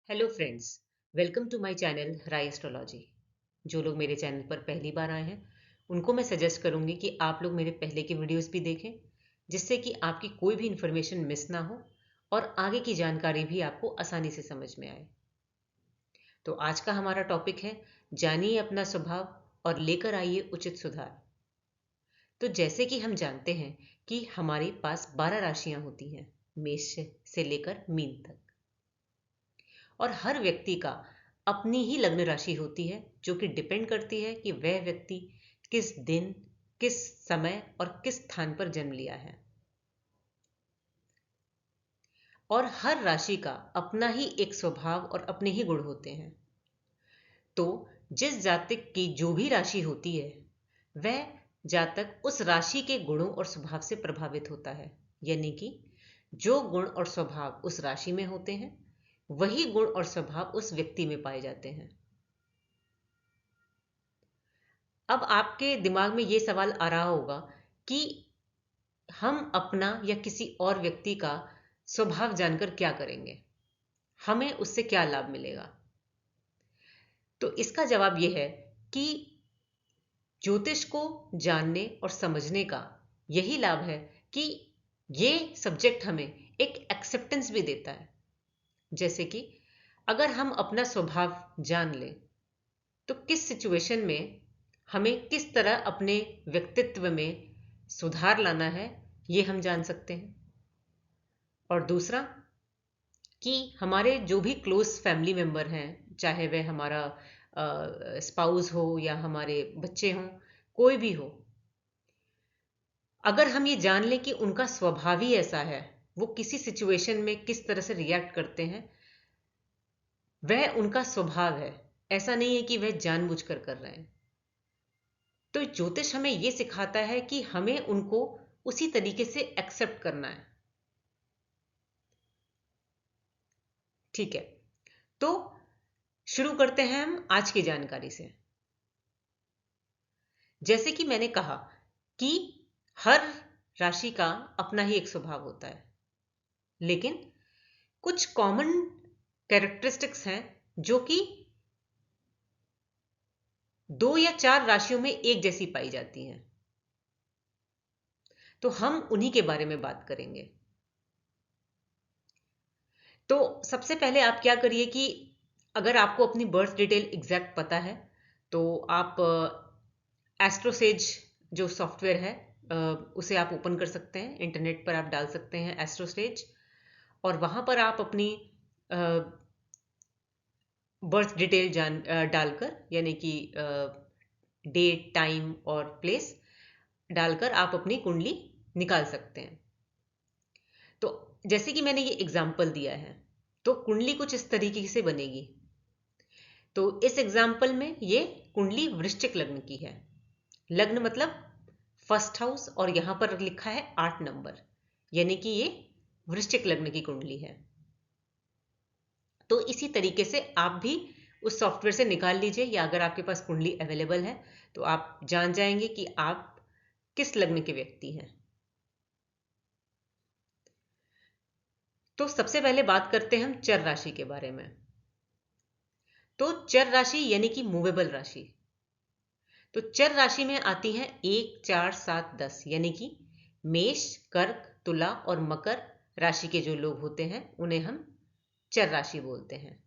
Hello friends, welcome to my channel Rai astrology. जो लोग मेरे चैनल पर पहली बार आए हैं उनको मैं सजेस्ट करूंगी कि आप लोग मेरे पहले के वीडियोस भी देखें, जिससे कि आपकी कोई भी इंफॉर्मेशन मिस ना हो और आगे की जानकारी भी आपको आसानी से समझ में आए। तो आज का हमारा टॉपिक है, जानिए अपना स्वभाव और लेकर आइए उचित सुधार। तो जैसे कि हम जानते हैं कि हमारे पास 12 राशियां होती हैं, मेष से लेकर मीन तक। और हर व्यक्ति का अपनी ही लग्न राशि होती है, जो कि डिपेंड करती है कि वह व्यक्ति किस दिन, किस समय और किस स्थान पर जन्म लिया है। और हर राशि का अपना ही एक स्वभाव और अपने ही गुण होते हैं। तो जिस जातक की जो भी राशि होती है, वह जातक उस राशि के गुणों और स्वभाव से प्रभावित होता है। यानी कि जो गुण और स्वभाव उस राशि में होते हैं, वही गुण और स्वभाव उस व्यक्ति में पाए जाते हैं। अब आपके दिमाग में यह सवाल आ रहा होगा कि हम अपना या किसी और व्यक्ति का स्वभाव जानकर क्या करेंगे, हमें उससे क्या लाभ मिलेगा। तो इसका जवाब यह है कि ज्योतिष को जानने और समझने का यही लाभ है कि यह सब्जेक्ट हमें एक एक्सेप्टेंस भी देता है। जैसे कि अगर हम अपना स्वभाव जान लें तो किस सिचुएशन में हमें किस तरह अपने व्यक्तित्व में सुधार लाना है, यह हम जान सकते हैं। और दूसरा कि हमारे जो भी क्लोज फैमिली मेंबर हैं, चाहे वह हमारा स्पाउस हो या हमारे बच्चे हों, कोई भी हो, अगर हम ये जान लें कि उनका स्वभाव ही ऐसा है, वो किसी सिचुएशन में किस तरह से रिएक्ट करते हैं, वह उनका स्वभाव है, ऐसा नहीं है कि वह जानबूझकर कर रहे हैं। तो ज्योतिष हमें यह सिखाता है कि हमें उनको उसी तरीके से एक्सेप्ट करना है। ठीक है, तो शुरू करते हैं हम आज की जानकारी से। जैसे कि मैंने कहा कि हर राशि का अपना ही एक स्वभाव होता है, लेकिन कुछ कॉमन कैरेक्टरिस्टिक्स हैं जो कि 2 या 4 राशियों में एक जैसी पाई जाती हैं। तो हम उन्हीं के बारे में बात करेंगे। तो सबसे पहले आप क्या करिए कि अगर आपको अपनी बर्थ डिटेल एग्जैक्ट पता है तो आप एस्ट्रोसेज जो सॉफ्टवेयर है, उसे आप ओपन कर सकते हैं। इंटरनेट पर आप डाल सकते हैं एस्ट्रोसेज, और वहां पर आप अपनी बर्थ डिटेल डालकर, यानी कि डेट, टाइम और प्लेस डालकर आप अपनी कुंडली निकाल सकते हैं। तो जैसे कि मैंने ये एग्जाम्पल दिया है, तो कुंडली कुछ इस तरीके से बनेगी। तो इस एग्जाम्पल में ये कुंडली वृश्चिक लग्न की है। लग्न मतलब फर्स्ट हाउस, और यहां पर लिखा है 8 नंबर, यानी कि ये वृश्चिक लग्न की कुंडली है। तो इसी तरीके से आप भी उस सॉफ्टवेयर से निकाल लीजिए, या अगर आपके पास कुंडली अवेलेबल है तो आप जान जाएंगे कि आप किस लग्न के व्यक्ति हैं। तो सबसे पहले बात करते हैं हम चर राशि के बारे में। तो चर राशि यानी कि मूवेबल राशि। तो चर राशि में आती हैं 1, 4, 7, 10, यानी कि मेष, कर्क, तुला और मकर राशि के जो लोग होते हैं उन्हें हम चर राशि बोलते हैं।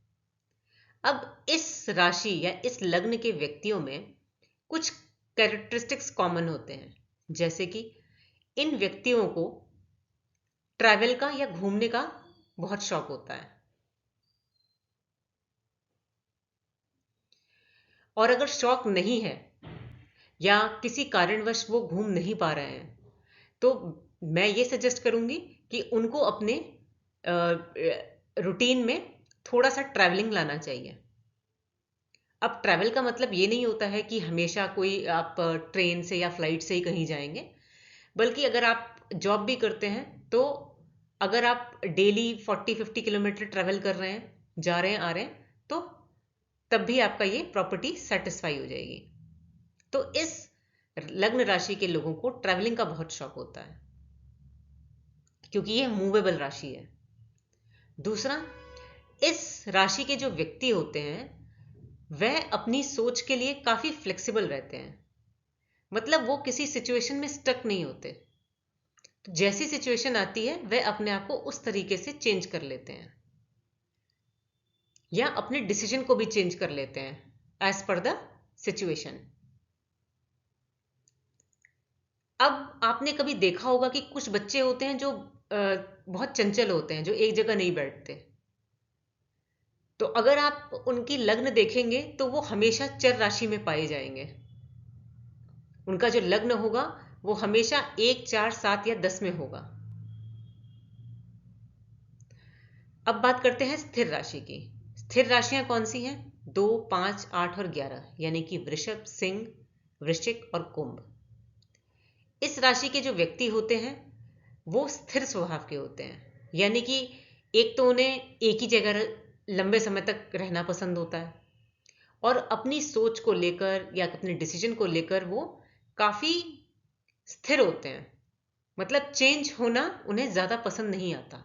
अब इस राशि या इस लग्न के व्यक्तियों में कुछ कैरेक्टरिस्टिक्स कॉमन होते हैं। जैसे कि इन व्यक्तियों को ट्रैवल का या घूमने का बहुत शौक होता है, और अगर शौक नहीं है या किसी कारणवश वो घूम नहीं पा रहे हैं, तो मैं ये सजेस्ट करूंगी कि उनको अपने रूटीन में थोड़ा सा ट्रैवलिंग लाना चाहिए। अब ट्रैवल का मतलब ये नहीं होता है कि हमेशा कोई आप ट्रेन से या फ्लाइट से ही कहीं जाएंगे, बल्कि अगर आप जॉब भी करते हैं तो अगर आप डेली 40-50 किलोमीटर ट्रैवल कर रहे हैं, जा रहे हैं, आ रहे हैं, तो तब भी आपका ये प्रॉपर्टी सेटिस्फाई हो जाएगी। तो इस लग्न राशि के लोगों को ट्रैवलिंग का बहुत शौक होता है, क्योंकि ये मूवेबल राशि है। दूसरा, इस राशि के जो व्यक्ति होते हैं वह अपनी सोच के लिए काफी फ्लेक्सिबल रहते हैं, मतलब वो किसी सिचुएशन में स्टक नहीं होते। तो जैसी सिचुएशन आती है वह अपने आप को उस तरीके से चेंज कर लेते हैं या अपने डिसीजन को भी चेंज कर लेते हैं एज पर द सिचुएशन। अब आपने कभी देखा होगा कि कुछ बच्चे होते हैं जो बहुत चंचल होते हैं, जो एक जगह नहीं बैठते। तो अगर आप उनकी लग्न देखेंगे तो वो हमेशा चर राशि में पाए जाएंगे। उनका जो लग्न होगा वो हमेशा 1, 4, 7 या 10 में होगा। अब बात करते हैं स्थिर राशि की। स्थिर राशियां कौन सी हैं? 2, 5, 8 और 11, यानी कि वृषभ, सिंह, वृश्चिक और कुंभ। इस राशि के जो व्यक्ति होते हैं वो स्थिर स्वभाव के होते हैं, यानी कि एक तो उन्हें एक ही जगह लंबे समय तक रहना पसंद होता है और अपनी सोच को लेकर या अपने डिसीजन को लेकर वो काफी स्थिर होते हैं, मतलब चेंज होना उन्हें ज्यादा पसंद नहीं आता।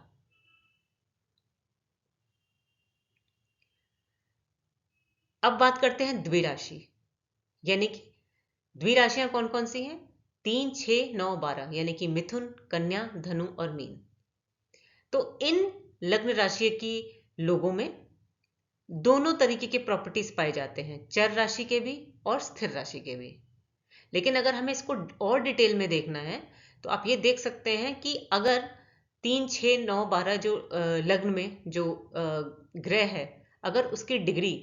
अब बात करते हैं द्विराशि, यानी कि द्विराशियां कौन कौन सी हैं? 3, 6, 9, 12, यानी कि मिथुन, कन्या, धनु और मीन। तो इन लग्न राशि की लोगों में दोनों तरीके के प्रॉपर्टीज पाए जाते हैं, चर राशि के भी और स्थिर राशि के भी। लेकिन अगर हमें इसको और डिटेल में देखना है तो आप ये देख सकते हैं कि अगर 3, 6, 9, 12 जो लग्न में जो ग्रह है, अगर उसकी डिग्री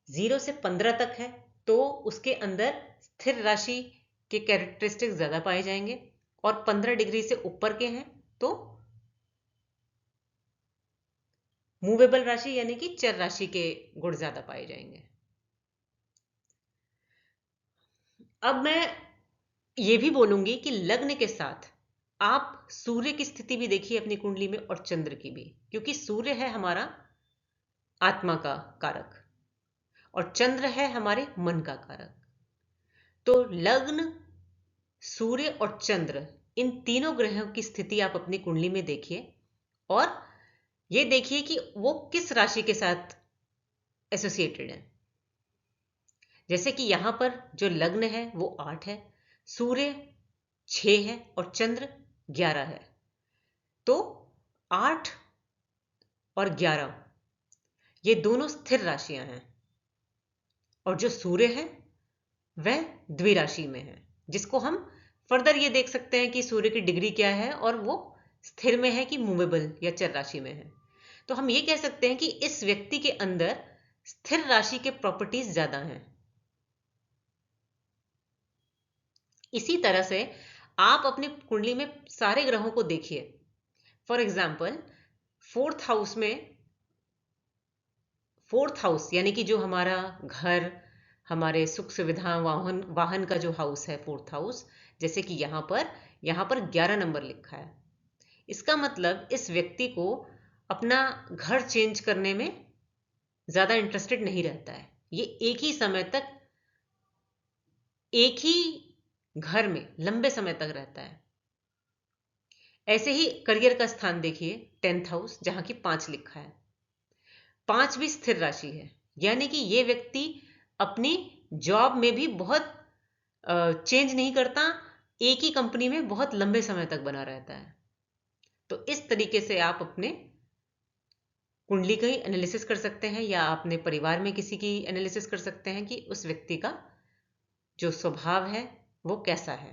0 से 15 तक है तो उसके अंदर स्थिर राशि के कैरेक्टरिस्टिक्स ज्यादा पाए जाएंगे, और 15 डिग्री से ऊपर के हैं तो मूवेबल राशि यानी कि चर राशि के गुण ज्यादा पाए जाएंगे। अब मैं ये भी बोलूंगी कि लग्न के साथ आप सूर्य की स्थिति भी देखिए अपनी कुंडली में और चंद्र की भी, क्योंकि सूर्य है हमारा आत्मा का कारक और चंद्र है हमारे मन का कारक। तो लग्न, सूर्य और चंद्र, इन तीनों ग्रहों की स्थिति आप अपनी कुंडली में देखिए और ये देखिए कि वो किस राशि के साथ एसोसिएटेड है। जैसे कि यहां पर जो लग्न है वो 8 है, सूर्य 6 है और चंद्र 11 है। तो 8 और 11 ये दोनों स्थिर राशियां हैं, और जो सूर्य है वह द्विराशि में है, जिसको हम फर्दर ये देख सकते हैं कि सूर्य की डिग्री क्या है और वो स्थिर में है कि मूवेबल या चर राशि में है। तो हम ये कह सकते हैं कि इस व्यक्ति के अंदर स्थिर राशि के प्रॉपर्टीज ज्यादा हैं। इसी तरह से आप अपनी कुंडली में सारे ग्रहों को देखिए। फॉर एग्जाम्पल, फोर्थ हाउस यानी कि जो हमारा घर, हमारे सुख सुविधा, वाहन वाहन का जो हाउस है, फोर्थ हाउस, जैसे कि यहां पर 11 नंबर लिखा है। इसका मतलब इस व्यक्ति को अपना घर चेंज करने में ज्यादा इंटरेस्टेड नहीं रहता है। ये एक ही समय तक एक ही घर में लंबे समय तक रहता है। ऐसे ही करियर का स्थान देखिए, 10th हाउस, जहां की 5 लिखा है। 5 भी स्थिर राशि है, यानी कि ये व्यक्ति अपनी जॉब में भी बहुत चेंज नहीं करता, एक ही कंपनी में बहुत लंबे समय तक बना रहता है। तो इस तरीके से आप अपने कुंडली का ही एनालिसिस कर सकते हैं या अपने परिवार में किसी की एनालिसिस कर सकते हैं कि उस व्यक्ति का जो स्वभाव है वो कैसा है।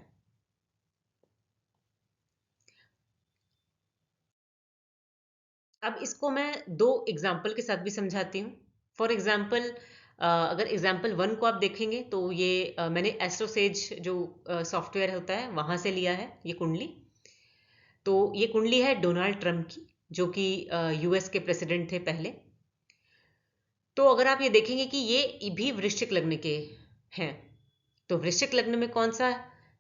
अब इसको मैं 2 एग्जाम्पल के साथ भी समझाती हूँ। फॉर एग्जाम्पल, अगर एग्जाम्पल 1 को आप देखेंगे तो ये मैंने एस्ट्रोसेज जो सॉफ्टवेयर होता है वहां से लिया है ये कुंडली। तो ये कुंडली है डोनाल्ड ट्रंप की, जो कि यूएस के प्रेसिडेंट थे पहले। तो अगर आप ये देखेंगे कि ये भी वृश्चिक लग्न के हैं, तो वृश्चिक लग्न में कौन सा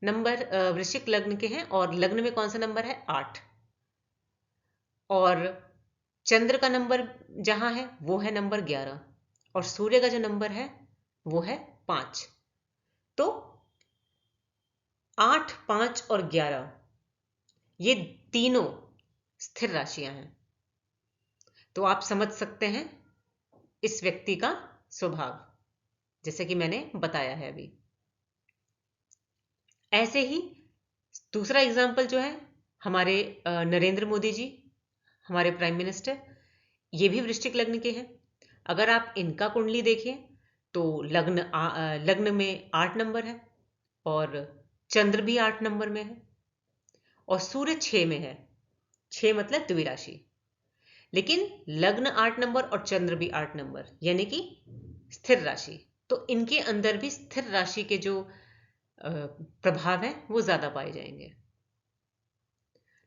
नंबर, वृश्चिक लग्न के हैं और लग्न में कौन सा नंबर है? 8। और चंद्र का नंबर जहां है वो है नंबर 11, और सूर्य का जो नंबर है वो है 5। तो 8, 5 और 11 ये तीनों स्थिर राशियां हैं। तो आप समझ सकते हैं इस व्यक्ति का स्वभाव, जैसे कि मैंने बताया है अभी। ऐसे ही दूसरा एग्जाम्पल जो है, हमारे नरेंद्र मोदी जी, हमारे प्राइम मिनिस्टर, ये भी वृश्चिक लग्न के हैं। अगर आप इनका कुंडली देखें तो लग्न में 8 नंबर है और चंद्र भी 8 नंबर में है और सूर्य 6 में है। 6 मतलब द्विराशि। लेकिन लग्न 8 नंबर और चंद्र भी 8 नंबर, यानी कि स्थिर राशि। तो इनके अंदर भी स्थिर राशि के जो प्रभाव हैं वो ज्यादा पाए जाएंगे।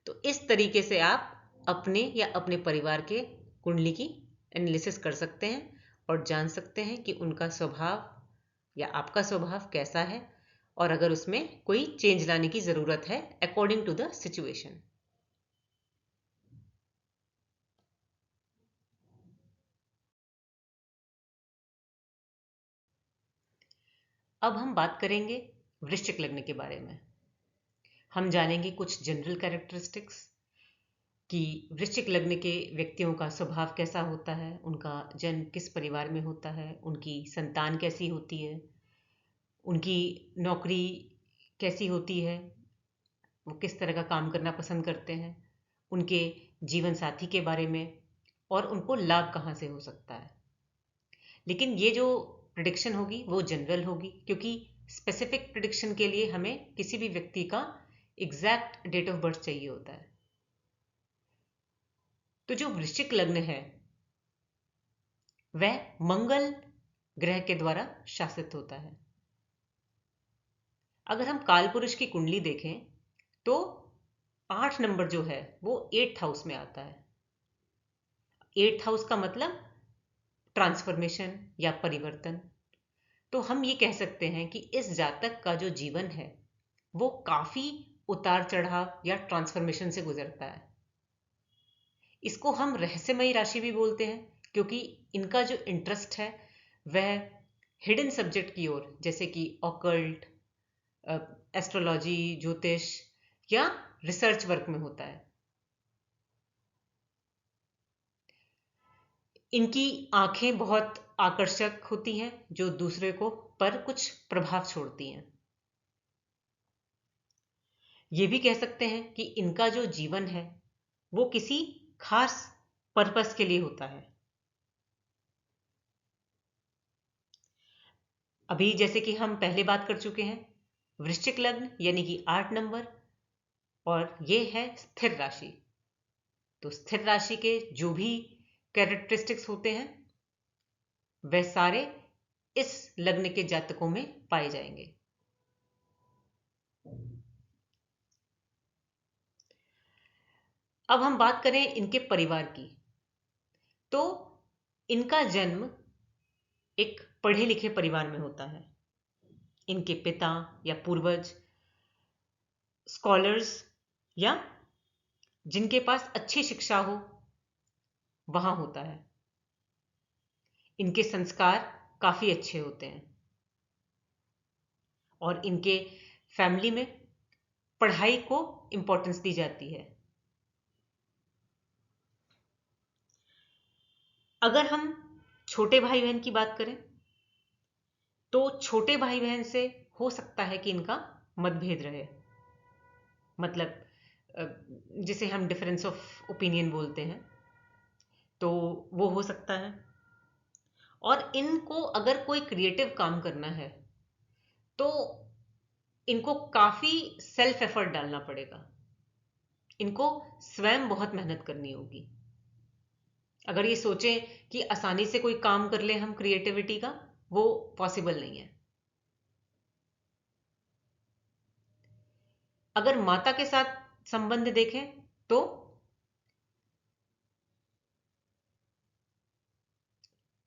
तो इस तरीके से आप अपने या अपने परिवार के कुंडली की एनालिसिस कर सकते हैं और जान सकते हैं कि उनका स्वभाव या आपका स्वभाव कैसा है और अगर उसमें कोई चेंज लाने की जरूरत है अकॉर्डिंग टू द सिचुएशन। अब हम बात करेंगे वृश्चिक लग्न के बारे में। हम जानेंगे कुछ जनरल कैरेक्टरिस्टिक्स कि वृश्चिक लग्न के व्यक्तियों का स्वभाव कैसा होता है, उनका जन्म किस परिवार में होता है, उनकी संतान कैसी होती है, उनकी नौकरी कैसी होती है, वो किस तरह का काम करना पसंद करते हैं, उनके जीवन साथी के बारे में और उनको लाभ कहाँ से हो सकता है। लेकिन ये जो प्रिडिक्शन होगी वो जनरल होगी, क्योंकि स्पेसिफिक प्रिडिक्शन के लिए हमें किसी भी व्यक्ति का एग्जैक्ट डेट ऑफ बर्थ चाहिए होता है। तो जो वृश्चिक लग्न है वह मंगल ग्रह के द्वारा शासित होता है। अगर हम काल पुरुष की कुंडली देखें तो 8 नंबर जो है वो 8th हाउस में आता है। 8th हाउस का मतलब ट्रांसफॉर्मेशन या परिवर्तन। तो हम ये कह सकते हैं कि इस जातक का जो जीवन है वो काफी उतार चढ़ाव या ट्रांसफॉर्मेशन से गुजरता है। इसको हम रहस्यमयी राशि भी बोलते हैं, क्योंकि इनका जो इंटरेस्ट है वह हिडन सब्जेक्ट की ओर, जैसे कि ऑकल्ट, एस्ट्रोलॉजी, ज्योतिष या रिसर्च वर्क में होता है। इनकी आंखें बहुत आकर्षक होती हैं जो दूसरे को पर कुछ प्रभाव छोड़ती हैं। ये भी कह सकते हैं कि इनका जो जीवन है वो किसी खास पर्पस के लिए होता है। अभी जैसे कि हम पहले बात कर चुके हैं, वृश्चिक लग्न यानी कि 8 नंबर और ये है स्थिर राशि। तो स्थिर राशि के जो भी कैरेक्टरिस्टिक्स होते हैं वह सारे इस लग्न के जातकों में पाए जाएंगे। अब हम बात करें इनके परिवार की, तो इनका जन्म एक पढ़े लिखे परिवार में होता है। इनके पिता या पूर्वज स्कॉलर्स या जिनके पास अच्छी शिक्षा हो वहां होता है। इनके संस्कार काफी अच्छे होते हैं और इनके फैमिली में पढ़ाई को इंपॉर्टेंस दी जाती है। अगर हम छोटे भाई बहन की बात करें तो छोटे भाई बहन से हो सकता है कि इनका मतभेद रहे, मतलब जिसे हम डिफरेंस ऑफ ओपिनियन बोलते हैं, तो वो हो सकता है। और इनको अगर कोई क्रिएटिव काम करना है तो इनको काफी सेल्फ एफर्ट डालना पड़ेगा। इनको स्वयं बहुत मेहनत करनी होगी। अगर ये सोचें कि आसानी से कोई काम कर ले हम क्रिएटिविटी का, वो पॉसिबल नहीं है। अगर माता के साथ संबंध देखें तो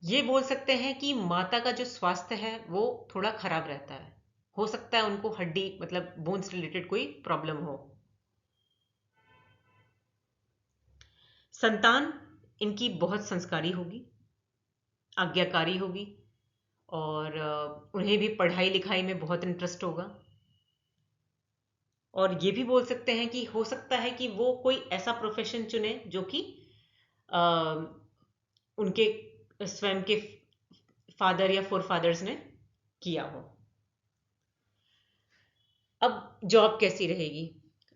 ये बोल सकते हैं कि माता का जो स्वास्थ्य है वो थोड़ा खराब रहता है। हो सकता है उनको हड्डी मतलब बोन्स रिलेटेड कोई प्रॉब्लम हो। संतान इनकी बहुत संस्कारी होगी, आज्ञाकारी होगी और उन्हें भी पढ़ाई लिखाई में बहुत इंटरेस्ट होगा। और ये भी बोल सकते हैं कि हो सकता है कि वो कोई ऐसा प्रोफेशन चुने जो कि अ, उनके स्वयं के फादर या फोर फादर्स ने किया हो। अब जॉब कैसी रहेगी?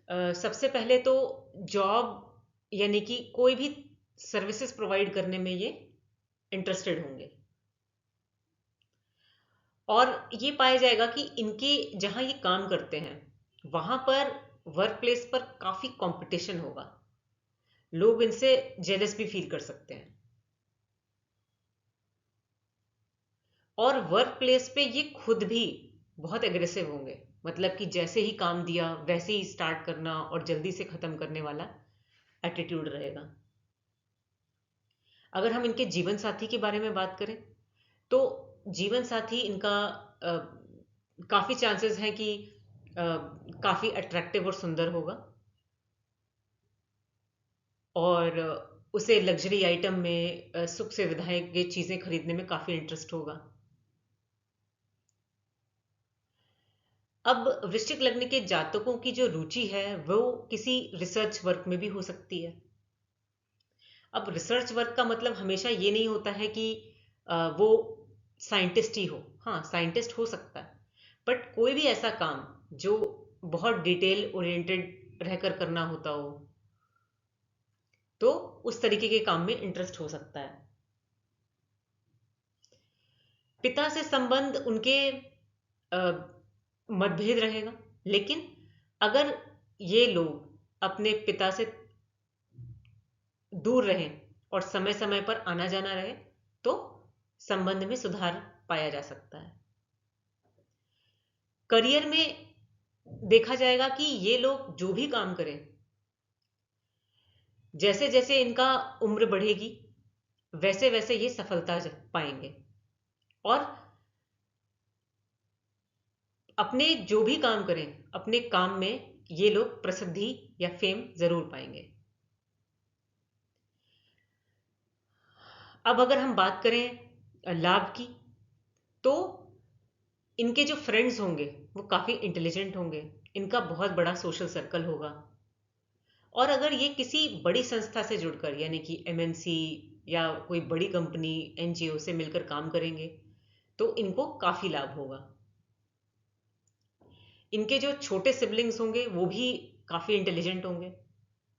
सबसे पहले तो जॉब यानी कि कोई भी सर्विसेज प्रोवाइड करने में ये इंटरेस्टेड होंगे, और ये पाया जाएगा कि इनके जहां ये काम करते हैं वहां पर वर्क प्लेस पर काफी कंपटीशन होगा, लोग इनसे जेलस भी फील कर सकते हैं, और वर्क प्लेस पे ये खुद भी बहुत एग्रेसिव होंगे। मतलब कि जैसे ही काम दिया वैसे ही स्टार्ट करना और जल्दी से खत्म करने वाला एटीट्यूड रहेगा। अगर हम इनके जीवन साथी के बारे में बात करें तो जीवन साथी इनका काफी चांसेस हैं कि काफी अट्रैक्टिव और सुंदर होगा, और उसे लग्जरी आइटम में सुख सुविधाएं की चीजें खरीदने में काफी इंटरेस्ट होगा। अब वृश्चिक लग्न के जातकों की जो रुचि है वो किसी रिसर्च वर्क में भी हो सकती है। अब रिसर्च वर्क का मतलब हमेशा ये नहीं होता है कि वो साइंटिस्ट ही हो। हाँ, साइंटिस्ट हो सकता है, बट कोई भी ऐसा काम जो बहुत डिटेल ओरिएंटेड रहकर करना होता हो, तो उस तरीके के काम में इंटरेस्ट हो सकता है। पिता से संबंध उनके मतभेद रहेगा, लेकिन अगर ये लोग अपने पिता से दूर रहें और समय समय पर आना जाना रहे तो संबंध में सुधार पाया जा सकता है। करियर में देखा जाएगा कि ये लोग जो भी काम करें, जैसे जैसे इनका उम्र बढ़ेगी वैसे वैसे ये सफलता पाएंगे, और अपने जो भी काम करें अपने काम में ये लोग प्रसिद्धि या फेम जरूर पाएंगे। अब अगर हम बात करें लाभ की, तो इनके जो फ्रेंड्स होंगे वो काफी इंटेलिजेंट होंगे, इनका बहुत बड़ा सोशल सर्कल होगा, और अगर ये किसी बड़ी संस्था से जुड़कर यानी कि एमएनसी या कोई बड़ी कंपनी एनजीओ से मिलकर काम करेंगे तो इनको काफी लाभ होगा। इनके जो छोटे सिबलिंग्स होंगे वो भी काफी इंटेलिजेंट होंगे,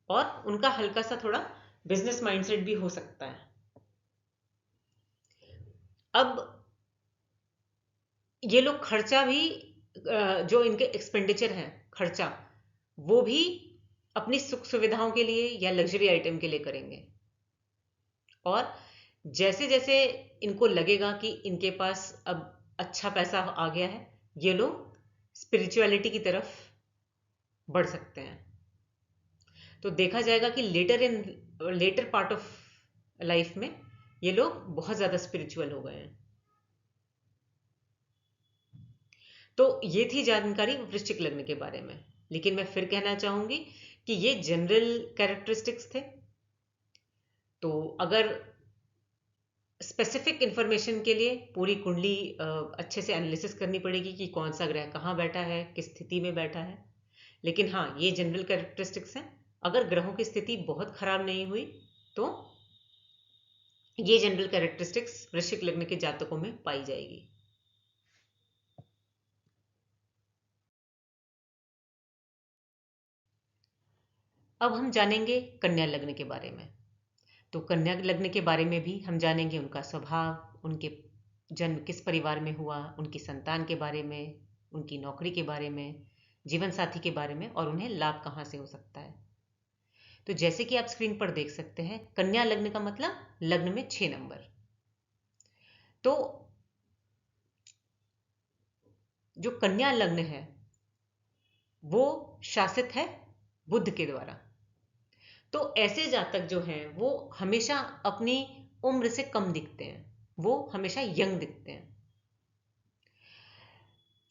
और उनका हल्का सा थोड़ा बिजनेस माइंडसेट भी हो सकता है। अब ये लोग खर्चा भी जो इनके एक्सपेंडिचर हैं खर्चा, वो भी अपनी सुख सुविधाओं के लिए या लग्जरी आइटम के लिए करेंगे, और जैसे जैसे इनको लगेगा कि इनके पास अब अच्छा पैसा आ गया है, ये लोग स्पिरिचुअलिटी की तरफ बढ़ सकते हैं। तो देखा जाएगा कि लेटर पार्ट ऑफ लाइफ में ये लोग बहुत ज्यादा स्पिरिचुअल हो गए हैं। तो ये थी जानकारी वृश्चिक लग्न के बारे में, लेकिन मैं फिर कहना चाहूंगी कि ये जनरल कैरेक्टरिस्टिक्स थे। तो अगर स्पेसिफिक इंफॉर्मेशन के लिए पूरी कुंडली अच्छे से एनालिसिस करनी पड़ेगी कि कौन सा ग्रह कहाँ बैठा है, किस स्थिति में बैठा है। लेकिन हाँ, ये जनरल कैरेक्टरिस्टिक्स हैं। अगर ग्रहों की स्थिति बहुत खराब नहीं हुई तो ये जनरल कैरेक्टरिस्टिक्स वृश्चिक लग्न के जातकों में पाई जाएगी। अब हम जानेंगे कन्या लग्न के बारे में। तो कन्या लग्न के बारे में भी हम जानेंगे उनका स्वभाव, उनके जन्म किस परिवार में हुआ, उनकी संतान के बारे में, उनकी नौकरी के बारे में, जीवन साथी के बारे में, और उन्हें लाभ कहां से हो सकता है। तो जैसे कि आप स्क्रीन पर देख सकते हैं, कन्या लग्न का मतलब लग्न में 6 नंबर। तो जो कन्या लग्न है वो शासित है बुध के द्वारा। तो ऐसे जातक जो हैं वो हमेशा अपनी उम्र से कम दिखते हैं, वो हमेशा यंग दिखते हैं।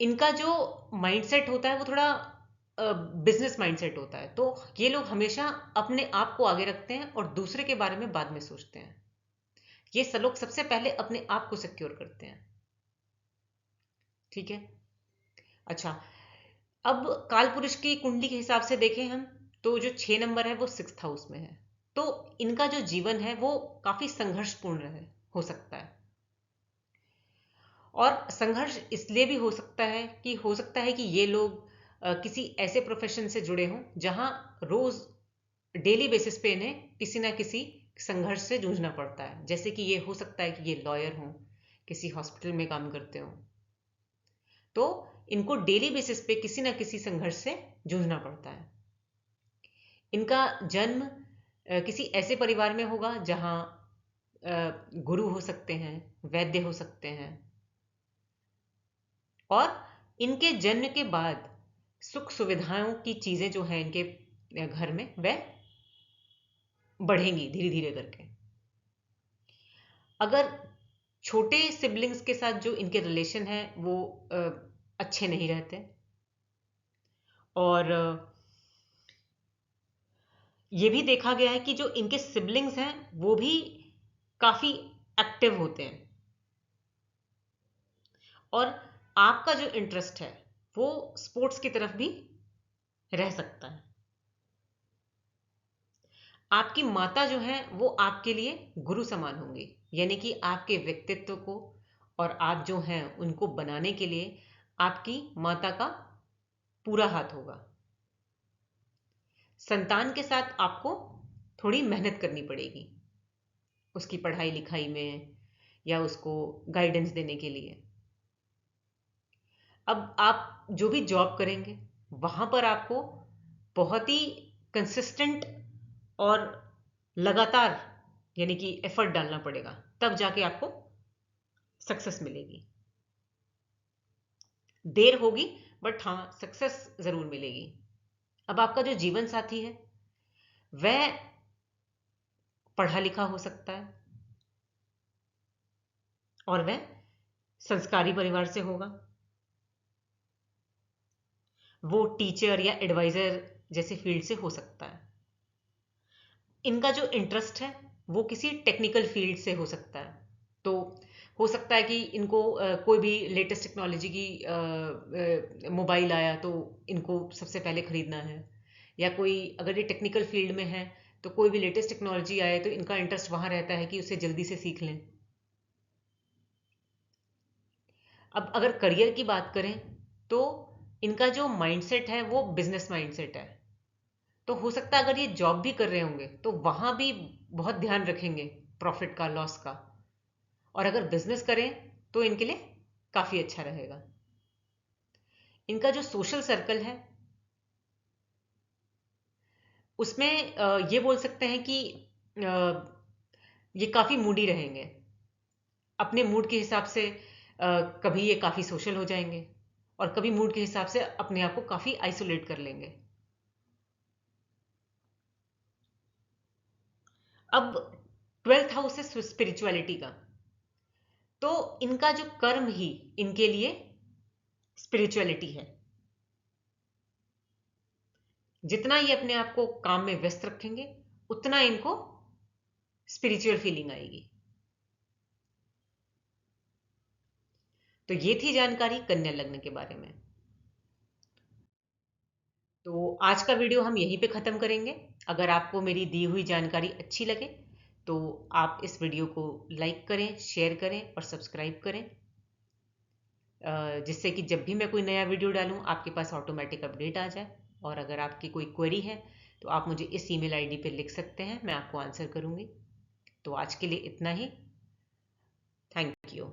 इनका जो माइंडसेट होता है वो थोड़ा बिजनेस माइंडसेट होता है। तो ये लोग हमेशा अपने आप को आगे रखते हैं और दूसरे के बारे में बाद में सोचते हैं। ये लोग सबसे पहले अपने आप को सिक्योर करते हैं। ठीक है। अच्छा, अब काल पुरुष की कुंडली के हिसाब से देखें हम, तो जो 6 नंबर है वो 6th हाउस में है। तो इनका जो जीवन है वो काफी संघर्षपूर्ण है, हो सकता है। और संघर्ष इसलिए भी हो सकता है कि ये लोग किसी ऐसे प्रोफेशन से जुड़े हों जहां रोज डेली बेसिस पे इन्हें किसी ना किसी संघर्ष से जूझना पड़ता है। जैसे कि ये हो सकता है कि ये लॉयर हों, किसी हॉस्पिटल में काम करते हों, तो इनको डेली बेसिस पे किसी ना किसी संघर्ष से जूझना पड़ता है। इनका जन्म किसी ऐसे परिवार में होगा जहां गुरु हो सकते हैं, वैद्य हो सकते हैं, और इनके जन्म के बाद सुख सुविधाओं की चीजें जो हैं इनके घर में, वह बढ़ेंगी धीरे धीरे करके। अगर छोटे सिबलिंग्स के साथ जो इनके रिलेशन है वो अच्छे नहीं रहते, और ये भी देखा गया है कि जो इनके सिबलिंग्स हैं वो भी काफी एक्टिव होते हैं, और आपका जो इंटरेस्ट है वो स्पोर्ट्स की तरफ भी रह सकता है। आपकी माता जो है वो आपके लिए गुरु समान होंगी, यानी कि आपके व्यक्तित्व को और आप जो हैं उनको बनाने के लिए आपकी माता का पूरा हाथ होगा। संतान के साथ आपको थोड़ी मेहनत करनी पड़ेगी उसकी पढ़ाई लिखाई में या उसको गाइडेंस देने के लिए। अब आप जो भी जॉब करेंगे वहां पर आपको बहुत ही कंसिस्टेंट और लगातार यानी कि एफर्ट डालना पड़ेगा, तब जाके आपको सक्सेस मिलेगी। देर होगी बट हाँ, सक्सेस जरूर मिलेगी। अब आपका जो जीवन साथी है वह पढ़ा लिखा हो सकता है और वह संस्कारी परिवार से होगा। वो टीचर या एडवाइजर जैसे फील्ड से हो सकता है। इनका जो इंटरेस्ट है वो किसी टेक्निकल फील्ड से हो सकता है। तो हो सकता है कि इनको कोई भी लेटेस्ट टेक्नोलॉजी की मोबाइल आया तो इनको सबसे पहले खरीदना है, या कोई अगर ये टेक्निकल फील्ड में है तो कोई भी लेटेस्ट टेक्नोलॉजी आए तो इनका इंटरेस्ट वहां रहता है कि उसे जल्दी से सीख लें। अब अगर करियर की बात करें तो इनका जो माइंडसेट है वो बिजनेस माइंडसेट है। तो हो सकता है अगर ये जॉब भी कर रहे होंगे तो वहां भी बहुत ध्यान रखेंगे प्रॉफिट का, लॉस का, और अगर बिजनेस करें तो इनके लिए काफी अच्छा रहेगा। इनका जो सोशल सर्कल है उसमें ये बोल सकते हैं कि ये काफी मूडी रहेंगे। अपने मूड के हिसाब से कभी ये काफी सोशल हो जाएंगे और कभी मूड के हिसाब से अपने आप को काफी आइसोलेट कर लेंगे। अब 12th हाउस है स्पिरिचुअलिटी का, तो इनका जो कर्म ही इनके लिए स्पिरिचुअलिटी है। जितना ये अपने आप को काम में व्यस्त रखेंगे उतना इनको स्पिरिचुअल फीलिंग आएगी। तो ये थी जानकारी कन्या लग्न के बारे में। तो आज का वीडियो हम यहीं पे ख़त्म करेंगे। अगर आपको मेरी दी हुई जानकारी अच्छी लगे तो आप इस वीडियो को लाइक करें, शेयर करें और सब्सक्राइब करें, जिससे कि जब भी मैं कोई नया वीडियो डालूं आपके पास ऑटोमेटिक अपडेट आ जाए। और अगर आपकी कोई क्वेरी है तो आप मुझे इस ईमेल आईडी पे लिख सकते हैं, मैं आपको आंसर करूंगी। तो आज के लिए इतना ही। Thank you.